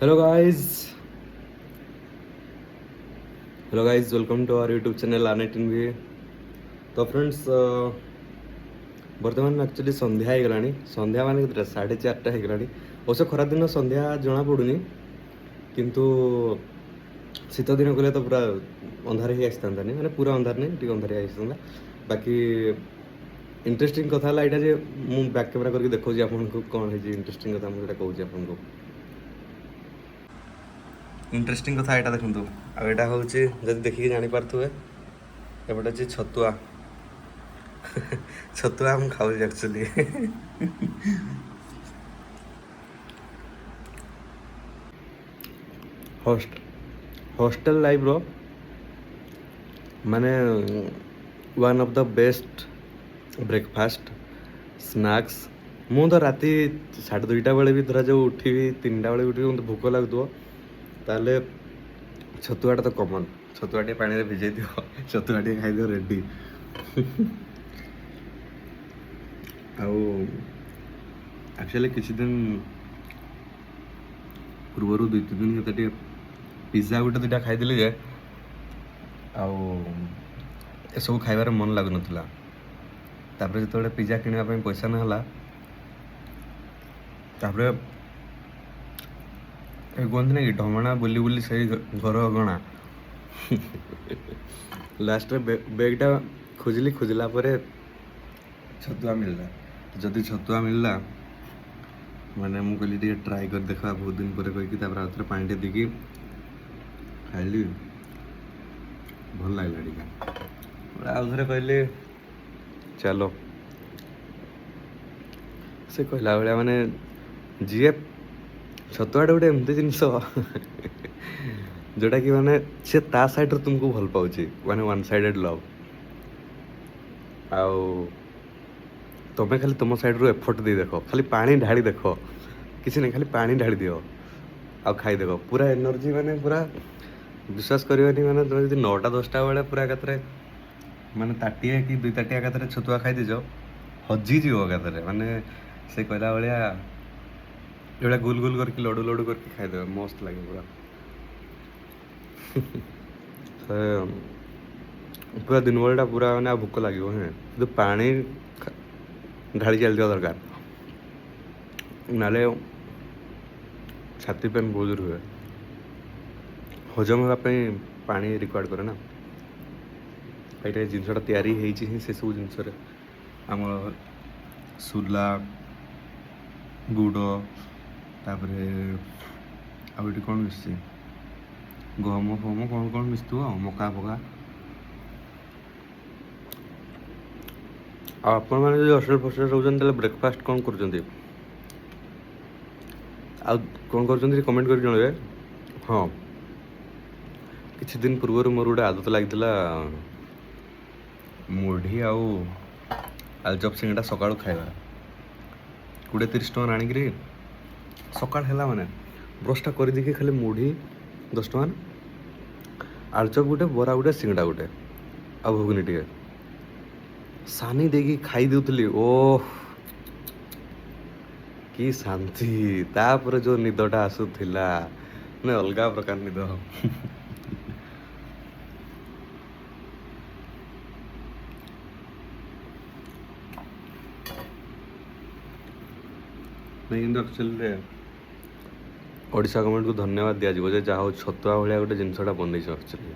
Hello guys hello guys welcome to our YouTube channel आनेटिन भी। तो फ्रेंड्स बर्तमान एक्चुअली संध्या ହେଇଗଲାଣି संध्या ମାନେ କେତେଟା 4:30 ହେଇଗଲାଣି। ଅବଶ୍ୟ ଖରାଦିନ ସନ୍ଧ୍ୟା ଜଣା ପଡ଼ୁନି କିନ୍ତୁ ଶୀତ ଦିନ କଲେ ତ ପୁରା ଅନ୍ଧାର ହେଇ ଆସିଥାନ୍ତାନି ମାନେ ପୁରା ଅନ୍ଧାର ନାହିଁ ଟିକେ ଅନ୍ଧାର ହେଇ ଆସିଥାନ୍ତା। ବାକି ଇଣ୍ଟରେଷ୍ଟିଂ କଥା ହେଲା ଏଇଟା ଯେ ମୁଁ ବ୍ୟାକ୍ କ୍ୟାମେରା କରିକି ଦେଖାଉଛି ଆପଣଙ୍କୁ କ'ଣ ହେଇଛି ଇଣ୍ଟରେଷ୍ଟିଂ କଥା ମୁଁ ସେଇଟା କହୁଛି ଆପଣଙ୍କୁ। ଇଣ୍ଟରେଷ୍ଟିଂ କଥା ଏଇଟା ଦେଖନ୍ତୁ ଆଉ ଏଇଟା ହେଉଛି ଯଦି ଦେଖିକି ଜାଣିପାରୁଥିବେ ଏପଟେ ଅଛି ଛତୁଆ ଛତୁଆ ମୁଁ ଖାଉଛି ଆକ୍ଚୁଆଲି ହଷ୍ଟେଲ ଲାଇଫ୍ର ମାନେ one of the best breakfast snacks. ମୁଁ ତ ରାତି 2:30 ବେଳେ ବି ଧରାଯାଉ ଉଠିବି 3ଟା ବେଳେ ଉଠିବି ମୋତେ ଭୋକ ଲାଗୁଥିବ ତାହେଲେ ଛତୁଆଟା ତ କମନ୍। ଛତୁଆ ଟିକେ ପାଣିରେ ଭିଜେଇ ଦିଅ ଛତୁଆ ଟିକେ ଖାଇଦିଅ ରେଡ଼ି। ଆଉ ଆକ୍ଚୁଆଲି କିଛି ଦିନ ପୂର୍ବରୁ 2-3 ଦିନ କେତେ ଟିକେ ପିଜ୍ଜା ଗୋଟେ ଦୁଇଟା ଖାଇଦେଲି ଯେ ଆଉ ଏସବୁ ଖାଇବାରେ ମନ ଲାଗୁନଥିଲା। ତାପରେ ଯେତେବେଳେ ପିଜ୍ଜା କିଣିବା ପାଇଁ ପଇସା ନହେଲା ତାପରେ ଏ କୁହନ୍ତି ନା କି ଢମଣା ବୁଲି ବୁଲି ସେଇ ଘର ଅଗଣା ଲାଷ୍ଟରେ ବ୍ୟାଗ୍ଟା ଖୋଜିଲା ପରେ ଛତୁଆ ମିଳିଲା। ଯଦି ଛତୁଆ ମିଳିଲା ମାନେ ମୁଁ କହିଲି ଟିକେ ଟ୍ରାଏ କରି ଦେଖିବା ବହୁତ ଦିନ ପରେ କହିକି ତାପରେ ଆଉ ଥରେ ପାଣି ଟିକେ ଦେଇକି ଖାଇଲି ଭଲ ଲାଗିଲା ଟିକେ। ଆଉ ଥରେ କହିଲି ଚାଲ ସେ କହିଲା ଭଳିଆ ମାନେ ଯିଏ ଛତୁଆଟା ଗୋଟେ ଏମିତି ଜିନିଷ ଯେଉଁଟାକି ମାନେ ସେ ତା ସାଇଡ଼୍ରୁ ତୁମକୁ ଭଲ ପାଉଛି ମାନେ ୱାନ୍ ସାଇଡ଼େଡ଼ ଲଭ୍। ଆଉ ତମେ ଖାଲି ତୁମ ସାଇଡ଼୍ରୁ ଏଫର୍ଟ ଦେଇ ଦେଖ ଖାଲି ପାଣି ଢାଳି ଦେଖ କିଛି ନାହିଁ ଖାଲି ପାଣି ଢାଳି ଦିଅ ଆଉ ଖାଇଦେବ ପୁରା ଏନର୍ଜି ମାନେ ପୁରା ବିଶ୍ୱାସ କରିବନି ମାନେ ତୁମେ ଯଦି 9ଟା 10ଟା ବେଳେ ପୁରା ଏକାଥରେ ମାନେ ତାଟିଏ କି 2 ତାଟିଆ ଏକାଥରେ ଛତୁଆ ଖାଇଦେଇଛ ହଜିଯିବ ଏକାଥରେ ମାନେ ସେ କହିଲା ଭଳିଆ ଏଇଭଳିଆ ଗୁଲ ଗୁଲ କରିକି ଲଡ଼ୁ କରିକି ଖାଇଦେବେ ମସ୍ତ ଲାଗେ ପୁରା। ସେ ପୁରା ଦିନ ବେଳଟା ପୁରା ମାନେ ଆଉ ଭୋକ ଲାଗିବ ହେଁ କିନ୍ତୁ ପାଣି ଢାଳି ଚାଲିଥିବା ଦରକାର ନହେଲେ ଛାତି ପେନ୍ ବହୁତ ଜୋର ହୁଏ। ହଜମ ହେବା ପାଇଁ ପାଣି ରିକ୍ୱାର୍ଡ଼ କରେ ନା ଏଇଟା ଜିନିଷଟା ତିଆରି ହେଇଛି ହିଁ ସେସବୁ ଜିନିଷରେ ଆମର ସୁଲା ଗୁଡ଼ ତାପରେ ଆଉ ଏଠି କ'ଣ ମିଶିଛି ଗହମ ଫହମ କ'ଣ ମିଶିଥିବ ଆଉ ମକା ଫକା। ଆଉ ଆପଣମାନେ ଯଦି ହଷ୍ଟେଲ ଫଷ୍ଟେଲ ରହୁଛନ୍ତି ତାହେଲେ ବ୍ରେକଫାଷ୍ଟ କ'ଣ କରୁଛନ୍ତି ଆଉ କ'ଣ କରୁଛନ୍ତି କମେଣ୍ଟ କରି ଜଣାଇବେ। ହଁ କିଛି ଦିନ ପୂର୍ବରୁ ମୋର ଗୋଟେ ଆଦତ ଲାଗିଥିଲା ମୁଢ଼ି ଆଉ ଆଳୁଚପ ସିଙ୍ଗଡ଼ା ସକାଳୁ ଖାଇବା 20-30 ଟଙ୍କା ଆଣିକିରି ସକାଳ ହେଲା ମାନେ ବ୍ରସ୍ଟା କରିଦେଇକି ଖାଲି ମୁଢ଼ି 10 ଟଙ୍କା ଆଳୁଚପ ଗୋଟେ ବରା ଗୋଟେ ସିଙ୍ଗଡ଼ା ଗୋଟେ ଆଉ ଘୁଗୁନି ଟିକେ ସାନି ଦେଇକି ଖାଇ ଦେଉଥିଲି ଓଃ କି ଶାନ୍ତି। ତାପରେ ଯେଉଁ ନିଦଟା ଆସୁଥିଲା ମାନେ ଅଲଗା ପ୍ରକାର ନିଦ ନାଇଁ କିନ୍ତୁ ଆକ୍ଚୁଆଲିରେ ଓଡ଼ିଶା ଗଭର୍ଣ୍ଣମେଣ୍ଟକୁ ଧନ୍ୟବାଦ ଦିଆଯିବ ଯେ ଯାହା ହଉ ଛତୁଆ ଭଳିଆ ଗୋଟେ ଜିନିଷଟା ବନେଇଛ ଆକ୍ଚୁଆଲି।